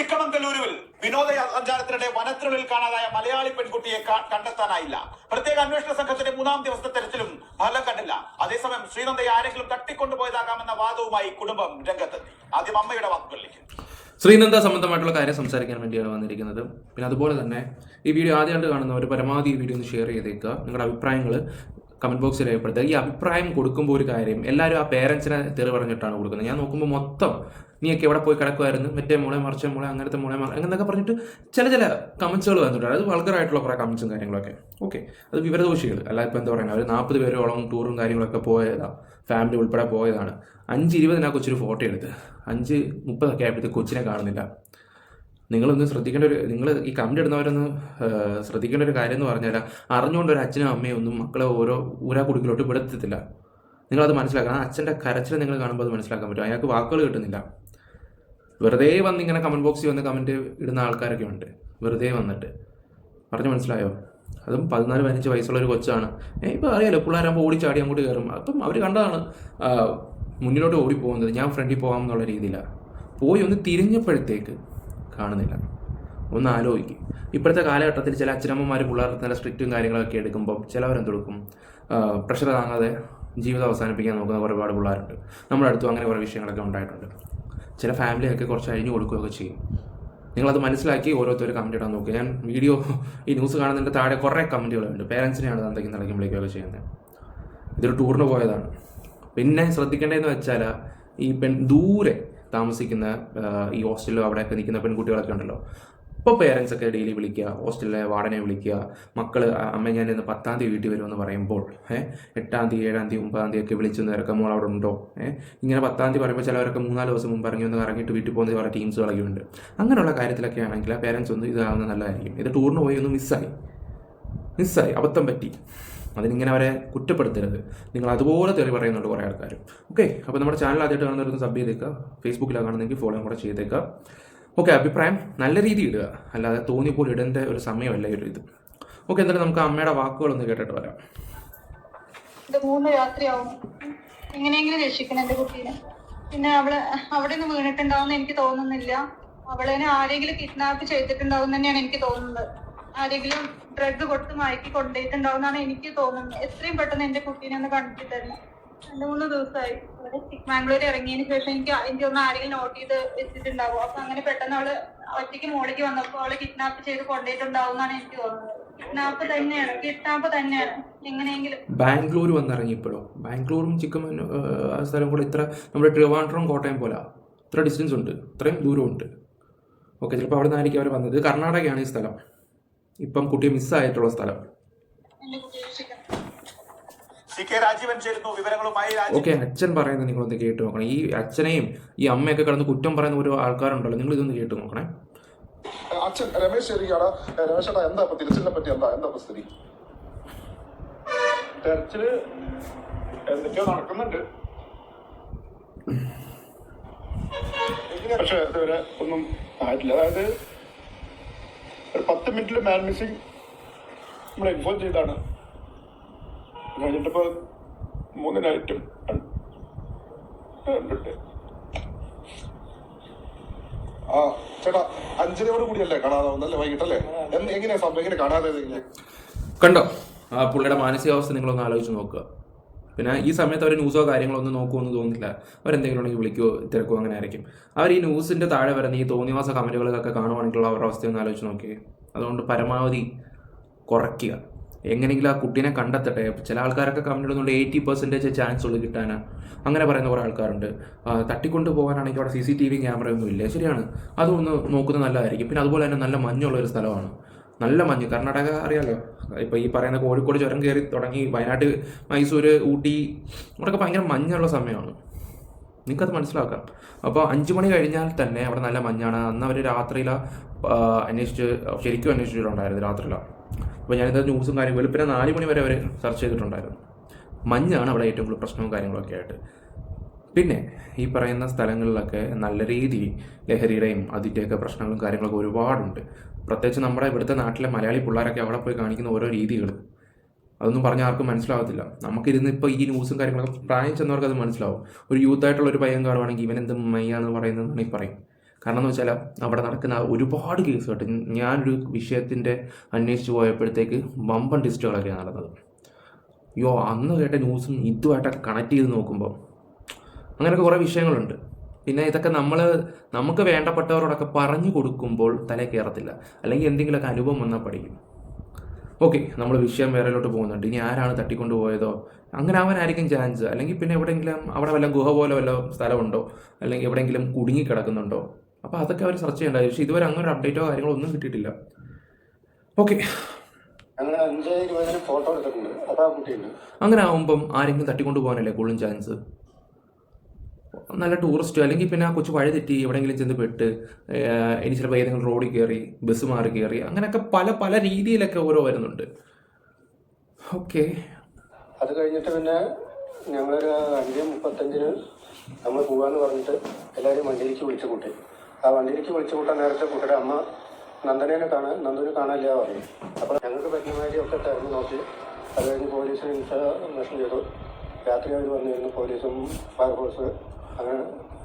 ചിക്കമംഗലൂരുവിൽ വിനോദസഞ്ചാരത്തിനിടെ വനത്തിനുള്ളിൽ കാണാതായ മലയാളി പെൺകുട്ടിയെ കണ്ടെത്താനായില്ല. പ്രത്യേക അന്വേഷണ സംഘത്തിന്റെ 3-ാം ദിവസത്തെ തെരച്ചിലും ഫലം കണ്ടില്ല. അതേസമയം ശ്രീനന്ദയെ ആരെങ്കിലും തട്ടിക്കൊണ്ടുപോയതാകാമെന്ന വാദവുമായി കുടുംബം രംഗത്തെത്തി. ആദ്യം അമ്മയുടെ വാക്കുകളിലേക്ക്. ശ്രീനന്ദ സംബന്ധമായിട്ടുള്ള കാര്യം സംസാരിക്കാൻ വേണ്ടിയാണ് വന്നിരിക്കുന്നത്. പിന്നെ അതുപോലെ തന്നെ ഈ വീഡിയോ ആദ്യമായിട്ട് കാണുന്നവർ പരമാവധി ഈ വീഡിയോ ഒന്ന് ഷെയർ ചെയ്തേക്കുക. നിങ്ങളുടെ അഭിപ്രായങ്ങൾ കമൻറ്റ് ബോക്സിൽ രേഖപ്പെടുത്തുക. ഈ അഭിപ്രായം കൊടുക്കുമ്പോൾ ഒരു കാര്യം, എല്ലാവരും ആ പേരൻസിനെ തെറി പറഞ്ഞിട്ടാണ് കൊടുക്കുന്നത്. ഞാൻ നോക്കുമ്പോൾ മൊത്തം നീയൊക്കെ എവിടെ പോയി കിടക്കുമായിരുന്നു, മറ്റേ മോളെ മറിച്ച മോളെ അങ്ങനത്തെ മോളെ എന്നൊക്കെ പറഞ്ഞിട്ട് ചില കമൻസുകൾ വന്നിട്ടുണ്ട്. അത് വൾഗറായിട്ടുള്ള കുറേ കമൻസും കാര്യങ്ങളൊക്കെ. ഓക്കെ, അത് വിവരദോഷികൾ അല്ല. ഇപ്പോൾ എന്താ പറയുക, ഒരു 40 പേരോളം ടൂറും കാര്യങ്ങളൊക്കെ പോയതാണ്, ഫാമിലി ഉൾപ്പെടെ പോയതാണ്. 5:20 കൊച്ചൊരു ഫോട്ടോ എടുത്ത് 5:30 ആയപ്പോഴത്തേക്ക് കൊച്ചിനെ കാണുന്നില്ല. നിങ്ങളൊന്ന് ശ്രദ്ധിക്കേണ്ട നിങ്ങൾ ഈ കമൻറ്റ് ഇടുന്നവരൊന്ന് ശ്രദ്ധിക്കേണ്ട ഒരു കാര്യം എന്ന് പറഞ്ഞാൽ, അറിഞ്ഞുകൊണ്ട് ഒരു അച്ഛനും അമ്മയും ഒന്നും മക്കളെ ഓരോ ഊരാ കുടുക്കിലോട്ട് വിടത്തില്ല. നിങ്ങളത് മനസ്സിലാക്കണം. ആ അച്ഛൻ്റെ കരച്ചിൽ നിങ്ങൾ കാണുമ്പോൾ അത് മനസ്സിലാക്കാൻ പറ്റും. അയാൾക്ക് വാക്കുകൾ കിട്ടുന്നില്ല. വെറുതെ വന്ന് ഇങ്ങനെ കമൻറ്റ് ബോക്സിൽ വന്ന് കമൻറ്റ് ഇടുന്ന ആൾക്കാരൊക്കെ ഉണ്ട്. വെറുതെ വന്നിട്ട് പറഞ്ഞ് മനസ്സിലായോ? അതും 14-15 വയസ്സുള്ള ഒരു കൊച്ചാണ്. ഇപ്പോൾ അറിയാലോ, പിള്ളേരാകുമ്പോൾ ഓടിച്ചാടി അങ്ങോട്ട് കയറും. അപ്പം അവർ കണ്ടതാണ് മുന്നിലോട്ട് ഓടിപ്പോകുന്നത്. ഞാൻ ഫ്രണ്ടിൽ പോകാം എന്നുള്ള രീതിയിലാണ് പോയി. ഒന്ന് തിരിഞ്ഞപ്പോഴത്തേക്ക് കാണുന്നില്ല. ഒന്ന് ആലോചിക്കും. ഇപ്പോഴത്തെ കാലഘട്ടത്തിൽ ചില അച്ഛനമ്മമാർ പിള്ളേർക്ക് നല്ല സ്ട്രിക്റ്റും കാര്യങ്ങളൊക്കെ എടുക്കുമ്പം ചിലവരെന്തെടുക്കും, പ്രഷർ താങ്ങാതെ ജീവിതം അവസാനിപ്പിക്കാൻ നോക്കുന്ന ഒരുപാട് പിള്ളേരുണ്ട്. നമ്മുടെ അടുത്തും അങ്ങനെ കുറേ വിഷയങ്ങളൊക്കെ ഉണ്ടായിട്ടുണ്ട്. ചില ഫാമിലിയൊക്കെ കുറച്ച് അഴിഞ്ഞു കൊടുക്കുകയൊക്കെ ചെയ്യും. നിങ്ങളത് മനസ്സിലാക്കി ഓരോരുത്തർ കമൻറ്റ് ഇടാൻ നോക്കുക. ഞാൻ വീഡിയോ ഈ ന്യൂസ് കാണുന്നതിൻ്റെ താഴെ കുറേ കമൻറ്റുകളുണ്ട്. പേരൻസിനെയാണ് എന്തെങ്കിലും നിലയ്ക്കും വിളിക്കുകയൊക്കെ ചെയ്യുന്നത്. ഇതൊരു ടൂറിന് പോയതാണ്. പിന്നെ ശ്രദ്ധിക്കേണ്ടതെന്ന് വെച്ചാൽ, ഈ ദൂരെ താമസിക്കുന്ന ഈ ഹോസ്റ്റലിലും അവിടെയൊക്കെ നിൽക്കുന്ന പെൺകുട്ടികളൊക്കെ ഉണ്ടല്ലോ, ഇപ്പോൾ പേരൻസൊക്കെ ഡെയിലി വിളിക്കുക, ഹോസ്റ്റലിലെ വാർഡനെ വിളിക്കുക, മക്കൾ അമ്മ ഞാൻ ഇന്ന് 10-ാം തീയതി വീട്ടിൽ വരുമെന്ന് പറയുമ്പോൾ 8-ാം തീയതി 7-ാം തീയതി 9-ാം തീയതി ഒക്കെ വിളിച്ചൊന്ന് ഇറക്കാം, മോൾ അവിടെ ഉണ്ടോ. ഇങ്ങനെ 10-ാം തീയതി പറയുമ്പോൾ ചിലവരൊക്കെ 3-4 ദിവസം മുമ്പ് ഇറങ്ങി ഒന്ന് ഇറങ്ങിയിട്ട് വീട്ടിൽ പോകുന്ന കുറേ ടീംസുകളൊക്കെ ഉണ്ട്. അങ്ങനെയുള്ള കാര്യത്തിലൊക്കെ ആണെങ്കിൽ ആ പേരൻസ് ഒന്ന് ഇതാവുന്നത് നല്ലതായിരിക്കും. ഇത് ടൂറിന് പോയി ഒന്ന് മിസ്സായി അബദ്ധം പറ്റി, അതിനിങ്ങനെ അവരെ കുറ്റപ്പെടുത്തരുത്. നിങ്ങൾ അതുപോലെ തെറി പറയുന്നുണ്ട് കുറേ ആൾക്കാർ. ഓക്കെ, അപ്പോൾ നമ്മുടെ ചാനൽ ആദ്യമായിട്ട് കാണുന്നവരൊന്ന് സബ് ചെയ്തേക്കുക. ഫേസ്ബുക്കിലാണ് കാണുന്നെങ്കിൽ ഫോളോയും കൂടെ ചെയ്തേക്കുക. ഓക്കെ, അഭിപ്രായം നല്ല രീതിയിൽ ഇടുക, അല്ലാതെ തോന്നിപ്പോൾ ഇടേണ്ട ഒരു സമയമല്ല ഒരു ഇത്. ഓക്കെ, എന്തായാലും നമുക്ക് അമ്മയുടെ വാക്കുകളൊന്ന് കേട്ടിട്ട് വരാം. 3 രാത്രിയാവും, എങ്ങനെയെങ്കിലും രക്ഷിക്കണം എന്റെ കുട്ടീനെ. പിന്നെ അവിടെ നിന്ന് വീണിട്ടുണ്ടാവുമെന്ന് എനിക്ക് തോന്നുന്നില്ല. അവളെ ആരെങ്കിലും കിഡ്നാപ്പ് ചെയ്തിട്ടുണ്ടാവും തന്നെയാണ് എനിക്ക് തോന്നുന്നത്. ആരെങ്കിലും ഡ്രഗ് കൊടുത്ത് മയക്കി കൊണ്ടുപോയിട്ടുണ്ടാവുമെന്നാണ് എനിക്ക് തോന്നുന്നത്. എത്രയും പെട്ടെന്ന് എന്റെ കുട്ടീനെ ഒന്ന് കണ്ടിട്ടായിരുന്നു. 2-3 ദിവസമായി അവിടെ ചിക്ക്മാംഗ്ലൂർ ഇറങ്ങിയതിന് ശേഷം എനിക്ക് ഒന്ന് ആരെങ്കിലും നോട്ട് ചെയ്ത് വെച്ചിട്ടുണ്ടാവും. അപ്പൊ അങ്ങനെ പെട്ടെന്ന് അവള് ഒറ്റയ്ക്ക് മോളിലേക്ക് വന്നപ്പോൾ അവളെ കിഡ്നാപ്പ് ചെയ്ത് കൊണ്ടുപോയിട്ടുണ്ടാവും എന്നാണ് എനിക്ക് തോന്നുന്നത്. കിഡ്നാപ്പ് തന്നെയാണ് എങ്ങനെയെങ്കിലും. ബാംഗ്ലൂർ വന്നിറങ്ങിയപ്പോഴോ? ബാംഗ്ലൂരും സ്ഥലം കൂടെ ഇത്ര നമ്മുടെ ട്രിവാൻഡ്രം കോട്ടയം പോലെ ഇത്ര ഡിസ്റ്റൻസ് ഉണ്ട്, ഇത്രയും ദൂരമുണ്ട്. ഓക്കെ, ചിലപ്പോൾ അവിടെ നിന്നായിരിക്കും അവർ വന്നത്. കർണാടകയാണ് ഈ സ്ഥലം, ഇപ്പം കുട്ടിയെ മിസ്സായിട്ടുള്ള സ്ഥലം. ഓക്കെ, അച്ഛൻ പറയുന്നത് നിങ്ങളൊന്ന് കേട്ട് നോക്കണം. ഈ അച്ഛനെയും ഈ അമ്മയൊക്കെ കിടന്ന് കുറ്റം പറയുന്ന ഒരു ആൾക്കാരുണ്ടല്ലോ, നിങ്ങൾ ഇതൊന്ന് കേട്ട് നോക്കണേ. അച്ഛൻ രമേശ് ശരിയാണ്. രമേശ് ചേട്ടാ, എന്താ തിരച്ചിലിനെ പറ്റി എന്താ സ്ഥിതി? തെരച്ചില് എന്തൊക്കെയോ നടക്കുന്നുണ്ട്, പക്ഷെ ഇതുവരെ ഒന്നും ആയിട്ടില്ല. അതായത് ഒരു 10 മിനിറ്റിൽ മാൻ മിസ്സിംഗ് നമ്മൾ ഇൻഫോം ചെയ്താണ്. കഴിഞ്ഞിട്ടിപ്പോ 3 നൈറ്റും ചേട്ടാ 5:00 കൂടിയല്ലേ കാണാതാവുന്നല്ലേ, വൈകിട്ടല്ലേ? എങ്ങനെയാ സംഭവം, എങ്ങനെ കാണാതെ കണ്ടോ? ആ പുള്ളിയുടെ മാനസികാവസ്ഥ നിങ്ങളൊന്ന് ആലോചിച്ച് നോക്കുക. പിന്നെ ഈ സമയത്ത് അവർ ന്യൂസോ കാര്യങ്ങളോ ഒന്നും നോക്കുമെന്ന് തോന്നുന്നില്ല. അവരെന്തെങ്കിലും ഉണ്ടെങ്കിൽ വിളിക്കുകയോ തിരക്കോ അങ്ങനെ ആയിരിക്കും. അവർ ഈ ന്യൂസിൻ്റെ താഴെ വരുന്ന ഈ തോന്നിവാസ കമൻറ്റുകളൊക്കെ കാണുവാണെങ്കിലുള്ള അവരുടെ അവസ്ഥയൊന്ന് ആലോചിച്ച് നോക്കിയേ. അതുകൊണ്ട് പരമാവധി കുറയ്ക്കുക. എങ്ങനെയെങ്കിലും ആ കുട്ടീനെ കണ്ടെത്തട്ടെ. ചില ആൾക്കാരൊക്കെ കമൻറ്റ് ഇടുന്നുണ്ട് 80% ചാൻസ് ഉള്ളു കിട്ടാൻ, അങ്ങനെ പറയുന്ന കുറേ ആൾക്കാരുണ്ട്. തട്ടിക്കൊണ്ട് പോകാനാണെങ്കിൽ അവിടെ CCTV ക്യാമറയൊന്നും ഇല്ല. ശരിയാണ്, അതൊന്ന് നോക്കുന്നത് നല്ലതായിരിക്കും. പിന്നെ അതുപോലെ തന്നെ നല്ല മഞ്ഞുള്ളൊരു സ്ഥലമാണ്. നല്ല മഞ്ഞ്, കർണാടക അറിയാമല്ലോ. ഇപ്പോൾ ഈ പറയുന്ന കോഴിക്കോട് ചുരം കയറി തുടങ്ങി വയനാട്, മൈസൂർ, ഊട്ടി അവിടെയൊക്കെ ഭയങ്കര മഞ്ഞുള്ള സമയമാണ്. നിങ്ങൾക്കത് മനസ്സിലാക്കാം. അപ്പോൾ 5 മണി കഴിഞ്ഞാൽ തന്നെ അവിടെ നല്ല മഞ്ഞാണ്. അന്ന് അവർ രാത്രിയിലാണ് ശരിക്കും അന്വേഷിച്ചിട്ടുണ്ടായിരുന്നു, രാത്രിയിലാണ്. അപ്പോൾ ഞാനിത് ന്യൂസും കാര്യം വെളുപ്പിനെ 4 മണി വരെ അവർ സെർച്ച് ചെയ്തിട്ടുണ്ടായിരുന്നു. മഞ്ഞാണ് അവിടെ ഏറ്റവും കൂടുതൽ പ്രശ്നവും കാര്യങ്ങളൊക്കെ ആയിട്ട്. പിന്നെ ഈ പറയുന്ന സ്ഥലങ്ങളിലൊക്കെ നല്ല രീതിയിൽ ലഹരിയുടെയും അതിൻ്റെയൊക്കെ പ്രശ്നങ്ങളും കാര്യങ്ങളൊക്കെ ഒരുപാടുണ്ട്. പ്രത്യേകിച്ച് നമ്മുടെ ഇവിടുത്തെ നാട്ടിലെ മലയാളി പിള്ളേരൊക്കെ അവിടെ പോയി കാണിക്കുന്ന ഓരോ രീതികൾ, അതൊന്നും പറഞ്ഞാൽ ആർക്കും മനസ്സിലാവത്തില്ല. നമുക്കിരുന്ന് ഇപ്പോൾ ഈ ന്യൂസും കാര്യങ്ങളൊക്കെ പ്രായം ചെന്നവർക്ക് അത് മനസ്സിലാവും. ഒരു യൂത്തായിട്ടുള്ള ഒരു പയ്യൻ കാണുവാണെങ്കിൽ ഇവൻ എന്ത് മയ്യാന്ന് പറയുന്നതെന്ന് പറയും. കാരണം എന്ന് വെച്ചാൽ അവിടെ നടക്കുന്ന ഒരുപാട് കേസ് കേട്ട് ഞാനൊരു വിഷയത്തിൻ്റെ അന്വേഷിച്ച് പോയപ്പോഴത്തേക്ക് വമ്പൻ ടെസ്റ്റുകളൊക്കെയാണ് നടന്നത്. അയ്യോ, അന്ന് കേട്ട ന്യൂസും ഇതുമായിട്ടൊക്കെ കണക്ട് ചെയ്ത് നോക്കുമ്പോൾ അങ്ങനെയൊക്കെ കുറേ വിഷയങ്ങളുണ്ട്. പിന്നെ ഇതൊക്കെ നമുക്ക് വേണ്ടപ്പെട്ടവരോടൊക്കെ പറഞ്ഞു കൊടുക്കുമ്പോൾ തലേ കയറത്തില്ല, അല്ലെങ്കിൽ എന്തെങ്കിലുമൊക്കെ അനുഭവം വന്നാൽ പഠിക്കും. ഓക്കെ, നമ്മൾ വിഷയം വേറെയിലോട്ട് പോകുന്നുണ്ട്. ഇനി ആരാണ് തട്ടിക്കൊണ്ട് പോയതോ അങ്ങനെ ആവാനായിരിക്കും ചാൻസ്. അല്ലെങ്കിൽ പിന്നെ എവിടെയെങ്കിലും അവിടെ വല്ല ഗുഹ പോലെ വല്ല സ്ഥലമുണ്ടോ, അല്ലെങ്കിൽ എവിടെയെങ്കിലും കുടുങ്ങി കിടക്കുന്നുണ്ടോ, അപ്പോൾ അതൊക്കെ അവർ സെർച്ച് ചെയ്യേണ്ടത്. പക്ഷേ ഇതുവരെ അങ്ങനെ ഒരു അപ്ഡേറ്റോ കാര്യങ്ങളോ ഒന്നും കിട്ടിയിട്ടില്ല. ഓക്കെ, അങ്ങനെ 5-20 ഫോട്ടോ എടുത്തിട്ടുണ്ട്. അപ്പോൾ ആ കുട്ടിയുണ്ട്. അങ്ങനെ ആകുമ്പം ആരെങ്കിലും തട്ടിക്കൊണ്ട് പോകാനല്ലേ കൂടുതലും ചാൻസ്. നല്ല ടൂറിസ്റ്റ്, അല്ലെങ്കിൽ പിന്നെ ആ കൊച്ചു വഴി തെറ്റി എവിടെയെങ്കിലും ചെന്ന് പെട്ട് ഇനി ചിലപ്പോൾ ഏതെങ്കിലും റോഡിൽ കയറി ബസ് മാറി കയറി അങ്ങനെയൊക്കെ പല രീതിയിലൊക്കെ ഓരോ വരുന്നുണ്ട്. ഓക്കെ, അത് കഴിഞ്ഞിട്ട് പിന്നെ ഞങ്ങളൊരു 5:35 നമ്മൾ പോകാമെന്ന് പറഞ്ഞിട്ട് എല്ലാവരും വണ്ടിയിലേക്ക് വിളിച്ചു കൂട്ടി. ആ വണ്ടിയിലേക്ക് വിളിച്ചു കൂട്ടാൻ നേരത്തെ കുട്ടിയുടെ അമ്മ നന്ദുവിനെ കാണാനില്ല പറഞ്ഞു. അപ്പോൾ ഞങ്ങൾക്ക് പറ്റുന്ന മാതിരിയൊക്കെ തിരഞ്ഞു നോക്കി. അത് കഴിഞ്ഞ് പോലീസിന് ഇൻഫർമേഷൻ ചെയ്തു. രാത്രി അവർ വന്നിരുന്നു, പോലീസും ഫയർഫോഴ്സ് അങ്ങനെ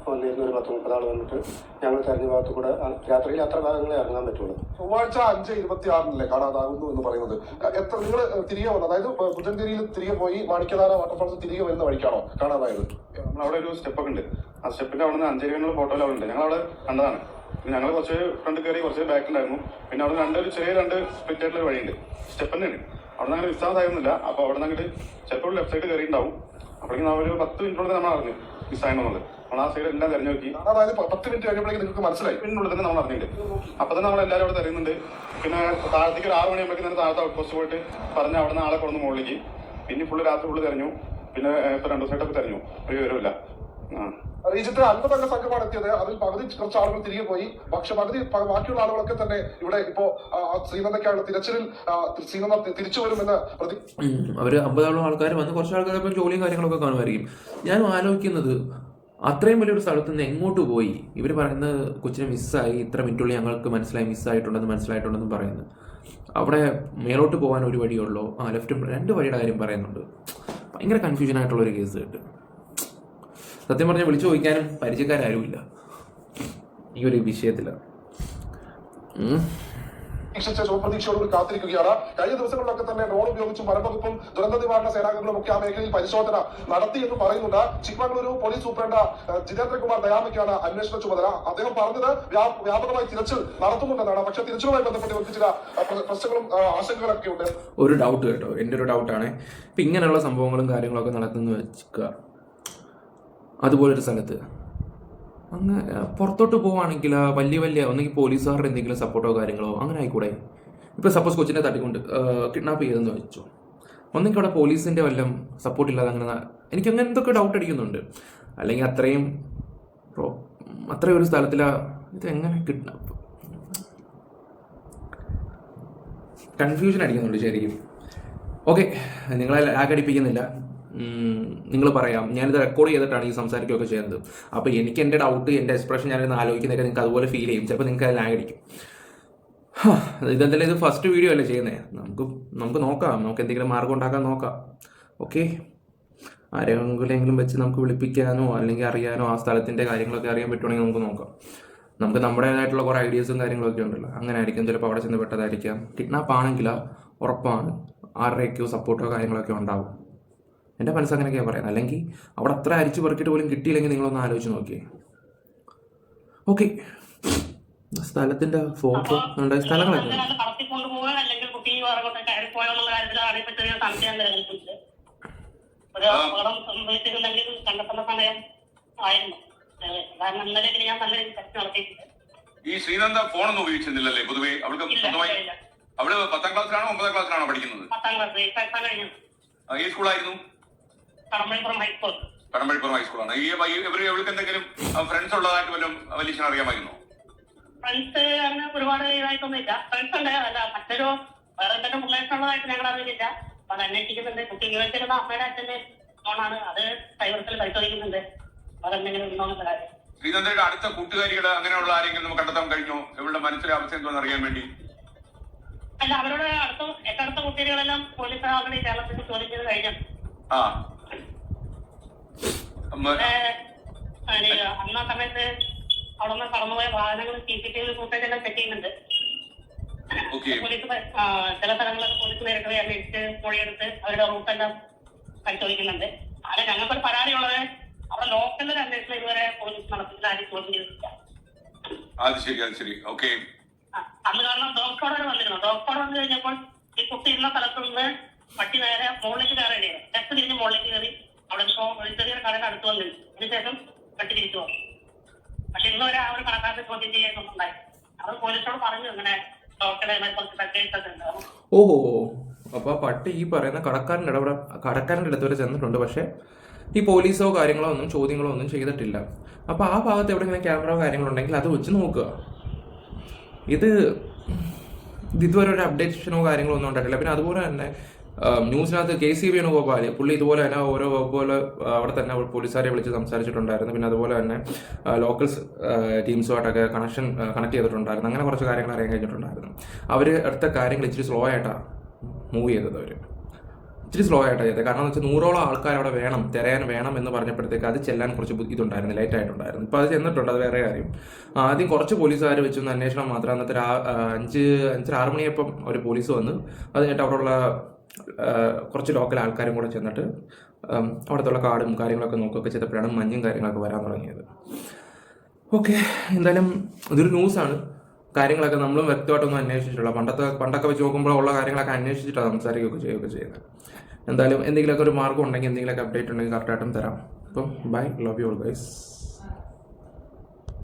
വന്നിരുന്നു. ഒരു 10-30 ആൾ വന്നിട്ട് ഞങ്ങൾ തെരഞ്ഞ ഭാഗത്ത് കൂടെ രാത്രിയിൽ അത്ര ഭാഗങ്ങളെ ഇറങ്ങാൻ പറ്റുള്ളൂ. ചൊവ്വാഴ്ച 5:26 കാണാതാകുന്നു എന്ന് പറയുന്നത് എത്ര നിങ്ങൾ തിരികെ വന്നു? അതായത് പുത്തൻതിരിയിൽ തിരികെ പോയി മാണിക്കധാര വാട്ടർഫാൾസ് തിരികെ വരുന്ന വഴിക്കാണോ കാണാതായത്? നമ്മളവിടെ ഒരു സ്റ്റെപ്പൊക്കെ ഉണ്ട്. ആ സ്റ്റെപ്പിന്റെ അവിടെ നിന്ന് 5 ഫോട്ടോയിൽ അവിടെ ഉണ്ട്. ഞങ്ങൾ അവിടെ കണ്ടതാണ്. ഞങ്ങൾ കുറച്ച് ഫ്രണ്ട് കയറി കുറച്ച് ബാക്കിലുണ്ടായിരുന്നു. പിന്നെ അവിടെ രണ്ട് സ്പ്ലിറ്റ് ആയിട്ടുള്ള വഴിയുണ്ട്, സ്റ്റെപ്പ് തന്നെയാണ്. അവിടെ നിന്ന് അങ്ങനെ മിസ്സാകുന്നില്ല. അപ്പോൾ അവിടെ നിന്ന് അങ്ങോട്ട് ചിലപ്പോൾ ലെഫ്റ്റ് സൈഡ് കയറിയിട്ടുണ്ടാവും. അപ്പോഴേക്കും നമ്മൾ ഒരു 10 മിനിറ്റോടെ നമ്മൾ അറിഞ്ഞു മിസ്സായെന്നുള്ളത്. നമ്മൾ ആ സൈഡ് എല്ലാം തെരഞ്ഞു നോക്കി. അതായത് 10 മിനിറ്റ് കഴിഞ്ഞപ്പോഴേക്കും നിങ്ങൾക്ക് മനസ്സിലായി? പിന്നുള്ളിൽ തന്നെ നമ്മൾ അറിഞ്ഞിട്ടുണ്ട്. അപ്പോൾ തന്നെ നമ്മൾ എല്ലാവരും അവിടെ തെരയുന്നുണ്ട്. പിന്നെ താഴത്തേക്ക് ഒരു 6 മണിയാകുമ്പോഴേക്കും തന്നെ താഴത്തെ ഔട്ട് പോസ്റ്റ് പോയിട്ട് പറഞ്ഞ് അവിടെ നിന്ന് ആളെ കൊണ്ടു മുകളിലേക്ക്. പിന്നെ രാത്രി ഫുള്ള് തെരഞ്ഞു. പിന്നെ ഇപ്പോൾ 2 ദിവസമായിട്ടൊക്കെ തെരഞ്ഞു, ഒരു വിവരമില്ല. റീജിയത്തിൽ 50 അംഗ സംഘമാണ് എത്തിയത്. അതിൽ പകുതി കുറച്ച് ആളുകൾ തിരികെ പോയി. പക്ഷെ ബാക്കിയുള്ള ആളുകളൊക്കെ തന്നെ ഇവിടെ ഇപ്പോ ശ്രീനന്ദയ്ക്കായുള്ള തിരച്ചിലിൽ ശ്രീനന്ദ തിരിച്ചു വരുമെന്ന് അവർ 50 ആൾക്കാർ വന്ന് കുറച്ച് ആൾക്കാർ ഇപ്പം ജോലിയും കാര്യങ്ങളൊക്കെ കാണുമായിരിക്കും. ഞാൻ ആലോചിക്കുന്നത് അത്രയും വലിയൊരു സ്ഥലത്ത് നിന്ന് എങ്ങോട്ട് പോയി? ഇവർ പറയുന്നത് കൊച്ചിനെ മിസ്സായി, ഇത്ര മിനിറ്റുള്ളിൽ ഞങ്ങൾക്ക് മനസ്സിലായിട്ടുണ്ടെന്ന് പറയുന്നത്. അവിടെ മേലോട്ട് പോകാൻ ഒരു വഴിയുള്ളൂ, ലെഫ്റ്റും 2 വഴിയുടെ കാര്യം പറയുന്നുണ്ട്. ഭയങ്കര കൺഫ്യൂഷൻ ആയിട്ടുള്ളൊരു കേസ് കേട്ട്. സത്യം പറഞ്ഞാൽ വിളിച്ചു ചോദിക്കാനും പരിചയക്കാരുമില്ല ഈ ഒരു വിഷയത്തിൽ. ശുഭപ്രതീക്ഷയോടുകൂടി കാത്തിരിക്കുകയാണ്. കഴിഞ്ഞ ദിവസങ്ങളിലൊക്കെ തന്നെ ഡ്രോൺ ഉപയോഗിച്ചും വനംവകുപ്പും ദുരന്ത നിവാരണ സേനാംഗങ്ങളും ഒക്കെ ആ മേഖലയിൽ പരിശോധന നടത്തി എന്ന് പറയുന്നുണ്ട്. ചിക്മംഗ്ലൂരു പോലീസ് സൂപ്രണ്ട് ജിതേന്ദ്രകുമാർ ദയാമയ്ക്കാണ് അന്വേഷണ ചുമതല. അദ്ദേഹം പറഞ്ഞത് വ്യാപകമായി തിരച്ചിൽ നടത്തുന്നുണ്ടെന്നാണ്. പക്ഷെ തിരച്ചിലുമായി ബന്ധപ്പെട്ട് ഇവർക്ക് ചില പ്രശ്നങ്ങളും ആശങ്കകളൊക്കെ ഉണ്ട്. ഒരു ഡൗട്ട് കേട്ടോ, എൻ്റെ ഒരു ഡൗട്ടാണ്. ഇപ്പം ഇങ്ങനെയുള്ള സംഭവങ്ങളും കാര്യങ്ങളൊക്കെ നടത്തുന്നു വെക്കുക, അതുപോലൊരു സ്ഥലത്ത് അങ്ങ് പുറത്തോട്ട് പോവുകയാണെങ്കിൽ വലിയ ഒന്നെങ്കിൽ പോലീസുകാരുടെ എന്തെങ്കിലും സപ്പോർട്ടോ കാര്യങ്ങളോ അങ്ങനെ ആയിക്കൂടെ? ഇപ്പോൾ സപ്പോസ് കൊച്ചിനെ തട്ടിക്കൊണ്ട് കിഡ്നാപ്പ് ചെയ്തെന്ന് വെച്ചു, ഒന്നെങ്കിൽ അവിടെ പോലീസിൻ്റെ വല്ലതും സപ്പോർട്ട് ഇല്ലാതെ അങ്ങനെ എനിക്ക് അങ്ങനെ എന്തൊക്കെ ഡൗട്ട് അടിക്കുന്നുണ്ട്. അല്ലെങ്കിൽ അത്രയും ഒരു സ്ഥലത്തിലാണ് ഇത് എങ്ങനെ കിഡ്നാപ്പ്? കൺഫ്യൂഷൻ അടിക്കുന്നുണ്ട് ശരിക്കും. ഓക്കെ, നിങ്ങളെ ലാഗടിപ്പിക്കുന്നില്ല. നിങ്ങൾ പറയാം, ഞാനിത് റെക്കോർഡ് ചെയ്തിട്ടാണ് ഈ സംസാരിക്കുകയൊക്കെ ചെയ്യുന്നത്. അപ്പോൾ എനിക്ക് എൻ്റെ ഡൗട്ട്, എൻ്റെ എക്സ്പ്രഷൻ ഞാനിന്ന് ആലോചിക്കുന്നതൊക്കെ നിങ്ങൾക്ക് അതുപോലെ ഫീൽ ചെയ്യും. ചിലപ്പോൾ നിങ്ങൾക്ക് അത് ലാഗടിക്കും. ഇതെന്തായാലും ഇത് ഫസ്റ്റ് വീഡിയോ അല്ലേ ചെയ്യുന്നത്. നമുക്ക് നോക്കാം, നമുക്ക് എന്തെങ്കിലും മാർഗം ഉണ്ടാക്കാൻ നോക്കാം. ഓക്കെ, ആരെങ്കിലും വെച്ച് നമുക്ക് വിളിപ്പിക്കാനോ അല്ലെങ്കിൽ അറിയാനോ ആ സ്ഥലത്തിൻ്റെ കാര്യങ്ങളൊക്കെ അറിയാൻ പറ്റുവാണെങ്കിൽ നമുക്ക് നോക്കാം. നമുക്ക് നമ്മുടേതായിട്ടുള്ള കുറേ ഐഡിയാസും കാര്യങ്ങളൊക്കെ ഉണ്ടല്ലോ, അങ്ങനെ ആയിരിക്കും. ചിലപ്പോൾ അവിടെ ചെന്ന് പെട്ടതായിരിക്കാം. കിഡ്നാപ്പ് ആണെങ്കിൽ ഉറപ്പാണ് ആരുടെയൊക്കെയോ സപ്പോർട്ടോ കാര്യങ്ങളൊക്കെ ഉണ്ടാവും. എൻ്റെ മനസ്സങ്ങനെയൊക്കെയാണ് പറയുന്നത്. അല്ലെങ്കിൽ അവിടെ അത്ര അരിച്ചു പെറുക്കിയിട്ട് പോലും കിട്ടിയില്ലെങ്കിൽ നിങ്ങളൊന്ന് ആലോചിച്ച് നോക്കിയേ. ഓക്കെ, സ്ഥലത്തിൻ്റെ ഫോട്ടോ ഉണ്ട്, സ്ഥലങ്ങളൊക്കെ ഈ ശ്രീനന്ദ ഫോണൊന്നും ഉപയോഗിച്ചിരുന്നില്ലല്ലേ പൊതുവെ? അവൾക്ക് സ്വന്തമായി അവള് 10ാം ക്ലാസ്സിലാണോ 9ാം ക്ലാസ്സിലാണോ പഠിക്കുന്നത്? ഏത് സ്കൂളായിരുന്നു? കടമ്പഴിപ്പുറം ഹൈസ്കൂളാണ്. ഇവർക്ക് എന്തെങ്കിലും ഫ്രണ്ട്സ് ഉള്ളതായിട്ട് വല്ലതും വലിയ അറിയാമായിരുന്നോ? ഫ്രണ്ട്സ് അങ്ങനെ ഒരുപാട് ഇതായിട്ടൊന്നും ഇല്ല. ഫ്രണ്ട്സ് ഉണ്ട്, അല്ല മറ്റൊരു വേറെ എന്തെങ്കിലും പിള്ളേർക്കുള്ളതായിട്ട് ഞങ്ങൾ അറിയില്ല. അത് അന്വേഷിക്കുന്നുണ്ട്. കുട്ടി ഉപയോഗിച്ചിരുന്ന അമ്മയുടെ അച്ഛന്റെ ഫോണാണ്, അത് സൈബർസിൽ പരിശോധിക്കുന്നുണ്ട്. അതെന്തെങ്കിലും ഉണ്ടോന്നൊക്കെ കാര്യം. ശ്രീനന്ദയുടെ അടുത്ത കൂട്ടുകാരികള് അങ്ങനെയുള്ള ആരെങ്കിലും നമുക്ക് കണ്ടെത്താൻ കഴിഞ്ഞോ? ഇവളുടെ മനസ്സിലെ അവസ്ഥ എന്തോന്ന് അറിയാൻ വേണ്ടി? അല്ല, അവരുടെ ഏറ്റടുത്ത കുട്ടികളെല്ലാം പോലീസ് ആൾറെഡി കേരളത്തിൽ ചോദ്യം ചെയ്ത് കഴിഞ്ഞു. അന്നാ സമയത്ത് അവിടെ നിന്ന് കടന്നുപോയ വാഹനങ്ങൾ CCTV ഫുട്ടേജ് എല്ലാം ചെക്ക് ചെയ്യുന്നുണ്ട്. ഓക്കെ. പോലീസ് ചില സ്ഥലങ്ങളിലൊക്കെ പോലീസ് നേരിട്ട് അന്വേഷിച്ച് മൊഴിയെടുത്ത് അവരുടെ റൂട്ടെല്ലാം പരിശോധിക്കുന്നുണ്ട്. അത് ഞങ്ങൾക്കൊരു പരാതിയുള്ളത് അവിടെ ലോക്കലിൽ അന്വേഷണം ഇതുവരെ പോലീസ് നടത്തില്ല, ആരും ചോദ്യം ചെയ്തിട്ടില്ല. അത് ശരി. ഓക്കെ. അന്ന് കാരണം ഡോക്ടറോട് വന്നിരുന്നു. ഡോക്ടർ വന്നു കഴിഞ്ഞപ്പോൾ ഈ കുട്ടി ഇരുന്ന സ്ഥലത്ത് നിന്ന് പട്ടി നേരെ മുകളിലേക്ക് കയറേണ്ടി വരും. ടെസ്റ്റ് തിരിഞ്ഞ് മുകളിലേക്ക് കയറി അവിടെ ചെറിയൊരു കടയുടെ അടുത്ത് വന്നു. അതിനുശേഷം പട്ടി തിരിച്ചു പോകും. പക്ഷെ ഇന്ന് വരെ ആ ഒരു കടക്കാർക്ക് ചോദ്യം ചെയ്യാനൊന്നുണ്ടായി. അവർ പോലീസോട് പറഞ്ഞു ഇങ്ങനെ ഡോക്ടറെ കുറച്ച് പ്രത്യേകിച്ചൊക്കെ ഉണ്ട്. ഓഹോ, അപ്പോൾ ആ പട്ടി ഈ പറയുന്ന കടക്കാരൻ്റെ അടുത്ത് വരെ ചെന്നിട്ടുണ്ട്. പക്ഷേ ഈ പോലീസോ കാര്യങ്ങളോ ഒന്നും ചോദ്യങ്ങളോ ഒന്നും ചെയ്തിട്ടില്ല. അപ്പോൾ ആ ഭാഗത്ത് എവിടെയെങ്കിലും ക്യാമറ കാര്യങ്ങളുണ്ടെങ്കിൽ അത് വെച്ച് നോക്കുക. ഇതുവരെ ഒരു അപ്ഡേഷനോ കാര്യങ്ങളോ ഒന്നും ഉണ്ടായിട്ടില്ല. പിന്നെ അതുപോലെ തന്നെ ന്യൂസിനകത്ത് KC വേണുഗോപാൽ പുള്ളി ഇതുപോലെ തന്നെ ഓരോ വകുപ്പുകൾ അവിടെ തന്നെ പോലീസുകാരെ വിളിച്ച് സംസാരിച്ചിട്ടുണ്ടായിരുന്നു. പിന്നെ അതുപോലെ തന്നെ ലോക്കൽസ് ടീംസുമായിട്ടൊക്കെ കണക്ട് ചെയ്തിട്ടുണ്ടായിരുന്നു. അങ്ങനെ കുറച്ച് കാര്യങ്ങൾ അറിയാൻ കഴിഞ്ഞിട്ടുണ്ടായിരുന്നു. അവർ അടുത്ത കാര്യങ്ങൾ ഇച്ചിരി സ്ലോ ആയിട്ടാണ് മൂവ് ചെയ്തത്. ഇച്ചിരി സ്ലോ ആയിട്ടാണ് ചെയ്തത്. കാരണം എന്ന് വെച്ചാൽ 100ഓളം ആൾക്കാർ അവിടെ തിരയാൻ വേണം എന്ന് പറഞ്ഞപ്പോഴത്തേക്ക് അത് ചെല്ലാൻ കുറച്ച് ഇതുണ്ടായിരുന്നു, ലേറ്റ് ആയിട്ടുണ്ടായിരുന്നു. ഇപ്പോൾ അത് ചെന്നിട്ടുണ്ട്, അത് വേറെ കാര്യം. ആദ്യം കുറച്ച് പോലീസുകാർ വെച്ചൊന്ന് അന്വേഷണം മാത്രം. അന്നത്തെ 5-6 മണിയപ്പം ഒരു പോലീസ് വന്ന് അത് കഴിഞ്ഞിട്ട് അവിടെയുള്ള കുറച്ച് ലോക്കൽ ആൾക്കാരും കൂടെ ചെന്നിട്ട് അവിടുത്തെ കാടും കാര്യങ്ങളൊക്കെ നോക്കുകയൊക്കെ ചെയ്തപ്പോഴാണ് മഞ്ഞും കാര്യങ്ങളൊക്കെ വരാൻ തുടങ്ങിയത്. ഓക്കെ, എന്തായാലും ഇതൊരു ന്യൂസാണ്. കാര്യങ്ങളൊക്കെ നമ്മളും വ്യക്തമായിട്ടൊന്നും അന്വേഷിച്ചിട്ടുള്ള പണ്ടൊക്കെ വെച്ച് നോക്കുമ്പോൾ ഉള്ള കാര്യങ്ങളൊക്കെ അന്വേഷിച്ചിട്ടാണ് സംസാരിക്കുകയൊക്കെ ചെയ്യുന്നത്. എന്തായാലും എന്തെങ്കിലുമൊക്കെ ഒരു മാർഗ്ഗം ഉണ്ടെങ്കിൽ, എന്തെങ്കിലുമൊക്കെ അപ്ഡേറ്റ് ഉണ്ടെങ്കിൽ കറക്റ്റായിട്ടും തരാം. അപ്പം bye, love you all guys.